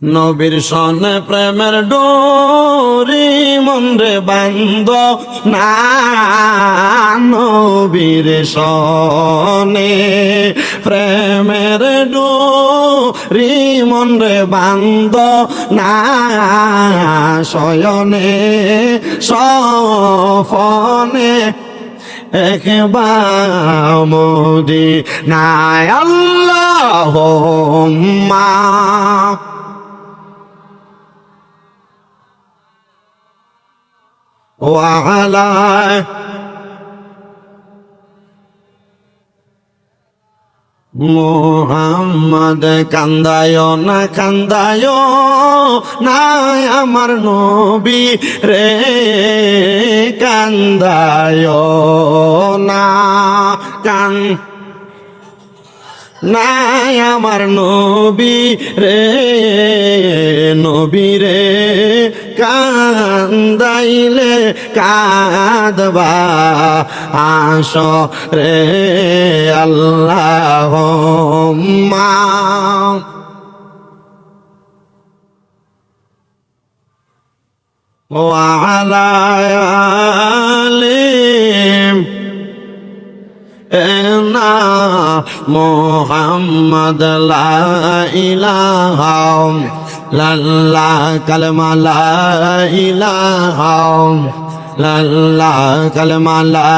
নবীর সনে প্রেমের ডোরি মনরে বান্ধ না, নবীর সনে প্রেমের ডোরি মনরে বান্ধ না, শয়নে সফনে একবার মদিনায় আল্লাহুম্মা ওয়া আলা মুহাম্মদ। কান্দায় না কান্দায় না আমার নবী রে, কান্দায় না নাই আমার নবী রে, নবী রে কান্দাইলে কাঁদবা আস রে আল্লাহুম্মা ওয়া আলা আলিহি না মুহাম্মদ লা ইলাহা ইল্লাল্লাহ, কালেমা লা ইলাহা ইল্লাল্লাহ, কালেমা লা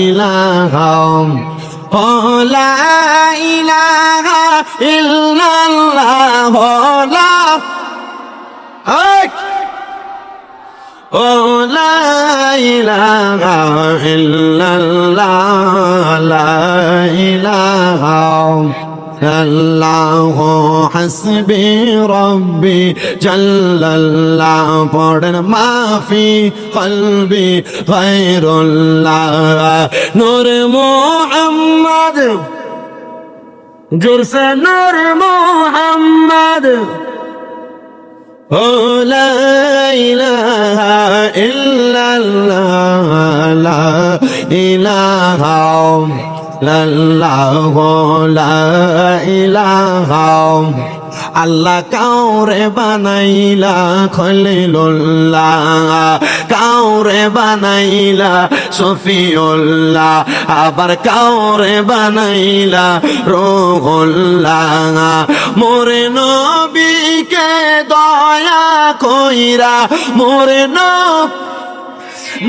ইলাহা ও লা ইলাহা ইল্লাল্লাহ লা ও লা ইলাহা ইল্লাল্লাহ, লা ইলাহা ইল্লাল্লাহু হাসবি রব্বি জাল্লাল্লাহ। পড়েন মাফি কলবি গায়রুল্লাহ, নূর মুহাম্মদ জোরসে নূর মুহাম্মদ। ও লা ইলাহা ইল্লাল্লাহ, লা ইলাহা ইল্লাল্লাহ, লা ইলাহা। আল্লাহ কাউরে বানাইলা খলিলুল্লাহ, কাউরে বানাইলা সফিউল্লাহ, আবার কাউরে বানাইলা রূহুল্লাহ। মোরে নবীকে দয়া কইরা, মোরে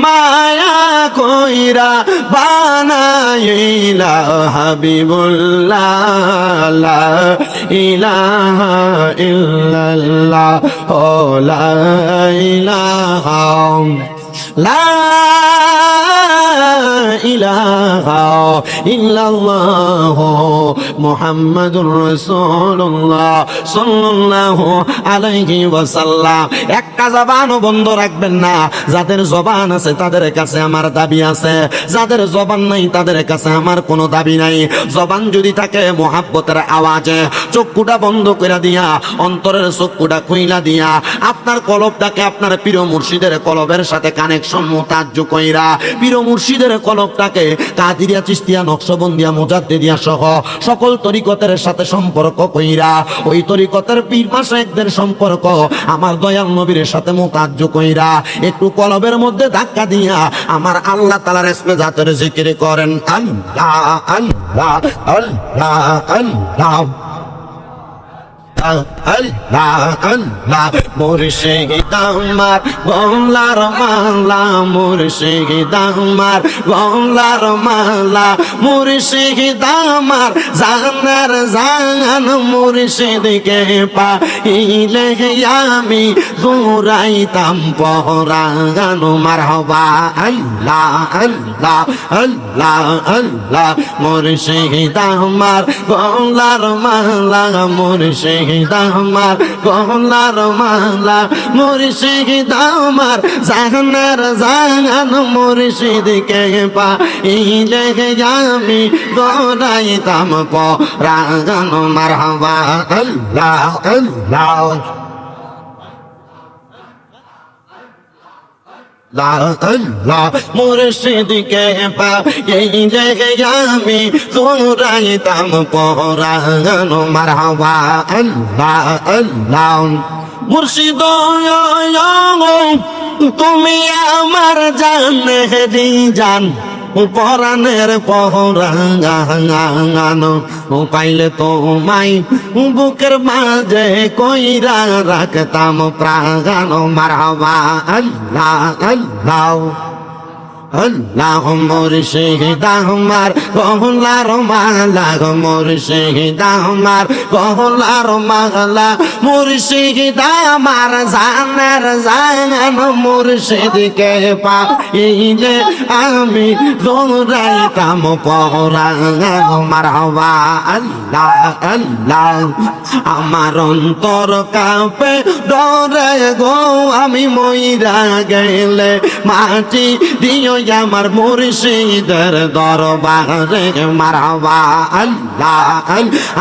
মায়া কইরা বানাইলা হাবিবুল্লাহ, লা ইলাহা ইল্লাল্লাহ, ও লা ইলাহা লা ইলাহা ইল্লাল্লাহ মুহাম্মাদুর রাসূলুল্লাহ সাল্লাল্লাহু আলাইহি ওয়াসাল্লাম। একটা জবানও বন্ধ রাখবেন না। যাদের জবান আছে তাদের কাছে আমার দাবি আছে, যাদের জবান নাই তাদের কাছে আমার কোনো দাবি নাই। জবান যদি থাকে মুহাব্বতের আওয়াজে চক্ষুটা বন্ধ করে দিয়া, অন্তরের চক্ষুটা খুইলা দিয়া, আপনার কলবটাকে আপনার প্রিয় মুর্শিদের কলবের সাথে কানেকশন মোতাজ্জু কইরা, প্রিয় মুর্শিদের কলবটাকে কাদিরিয়া, চিশতিয়া, নকশবন্দিয়া, মুজাদ্দিদিয়া সহ সকল তরিকতের সাথে সম্পর্ক কইরা, ওই তরিকতের পীর মাশায়েখদের সম্পর্ক আমার দয়াল নবীর সাথে মোতাজ্জু কইরা, একটু কলবের মধ্যে ধাক্কা দিয়া আমার আল্লাহ তাআলার ইসমে জাতের জিকির করেন। আল্লাহ আল্লাহ আল্লাহ আল্লাহ আল্লাহ আল্লাহ। মুর্শিদ আমার গলার মালা, মুর্শিদ আমার গলার মালা, মুর্শিদ আমার জানার জান, মুর্শিদকে পাইলে আমি দৌড়াইতাম পরাণ। মারহাবা আল্লাহ আল্লাহ আল্লাহ আল্লাহ। মুর্শিদ আমার গলার মালা, মুর্শিদ আমার গলার মালা, মুর্শিদ আমার জানার জান, মুর্শিদকে পাইলে আমি দৌড়াইতাম পরাণ। মারহাবা আল্লাহ আল্লাহ আল্লাহ মুর্শিদকে পা এই জায়গায় আমি তোরাইতাম পরাণ মারহাবা আল্লাহ আল্লাহ মুর্শিদ তুমি আমার জানেরি জান পরাণের পহরানো পাইলে তোমায় বুকের মাঝে কইরা রাখতাম প্রাণ মারহাবা আল্লাহ আল্লাহ আল্লাহ মুর্শিদ আমার গহলার মালা মুর্শিদ আমার গহলার মালা মুর্শিদ আমার জানের জান মুর্শিদকে পাইলে আমি দৌড়াইতাম পরাণ মারহাবা আল্লাহ আল্লাহ আমার অন্তর কাঁপে ডরে গো আমি মইরা গেলে মাটি দিও আমার মুর্শিদের দরবারে মারহাবা আল্লাহ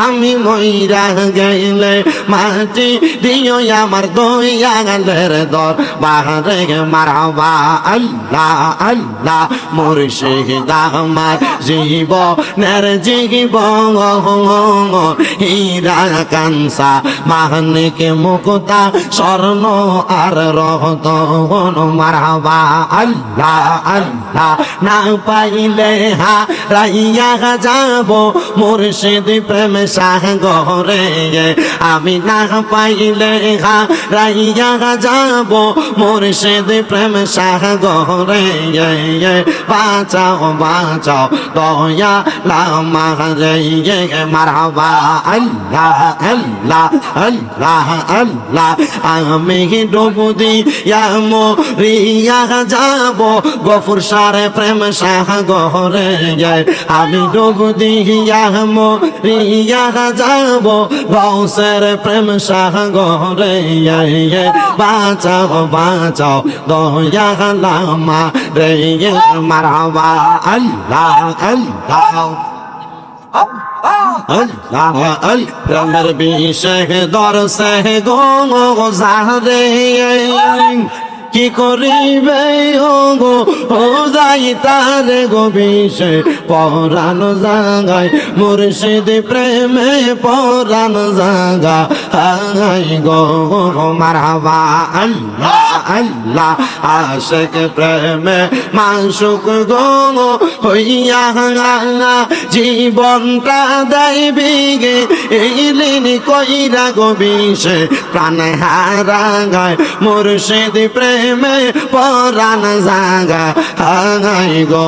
আমি মইরা গেলে মাটি দিও আমার দয়ালের দরবারে মারহাবা আল্লাহ আল্লাহ মুর্শিদ আমার জীবনের জীবন হীরা কাঞ্চা মানিক মুক্তা স্বর্ণ আর রতন মারহাবা আল্লাহ আল্লাহ না পাইলে হারাইয়া যাব মুর্শিদ প্রেম সাগরে আমি না পাইলে হারাইয়া যাব মুর্শিদ প্রেম সাগরে বাঁচাও বাঁচাও দয়া লামারে মারহাবা আল্লাহ আল্লাহ আল্লাহ আল্লাহ আমি ডুবু দিয়া মরিয়া যাব গফুর সারে প্রেম সাগরে আমি ডুবু দিয়া মরিয়া যাব গৌসের প্রেম সাগরে বাঁচাও বাঁচাও দয়া লামা রে মারহাবা আল্লাহ আল্লাহ আল্লাহ আল্লাহর বিশেষ দরসে গো জাহরে কি করিবে গো ও যাই তার গো বিষে পরাণ জাগায় মুর্শিদ প্রেমে পরাণ জাগায় গো মারহাবা আল্লাহ আল্লাহ আশিক প্রেমে মাসুক গো হইয়া জীবনটা দেবি গে এইলিন কইরা গো বিষে প্রাণ হারাগায় মুর্শিদ প্রেমে পরাণ জাগা হাই গো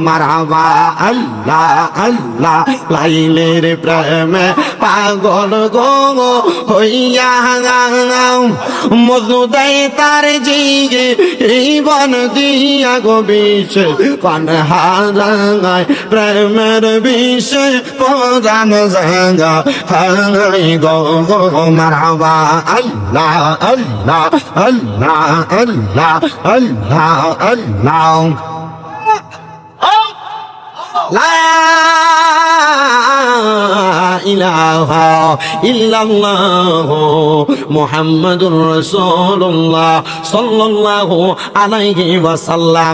মারহাবা আল্লাহ আল্লাহ লাইলের প্রেমে পাগল গো হইয়া মজনু দেয় তার জিগে এই বন দিয়া গো বিষে প্রাণ হারাগায় প্রেমের বিষে পরাণ জাগা হাই গো মারহাবা আল্লাহ আল্লাহ আল্লাহ আল্লাহ আল্লাহ আল্লাহ লা ইলাহা ইল্লাল্লাহ মুহাম্মাদুর রাসূলুল্লাহ সাল্লাল্লাহু আলাইহি ওয়াসাল্লাম।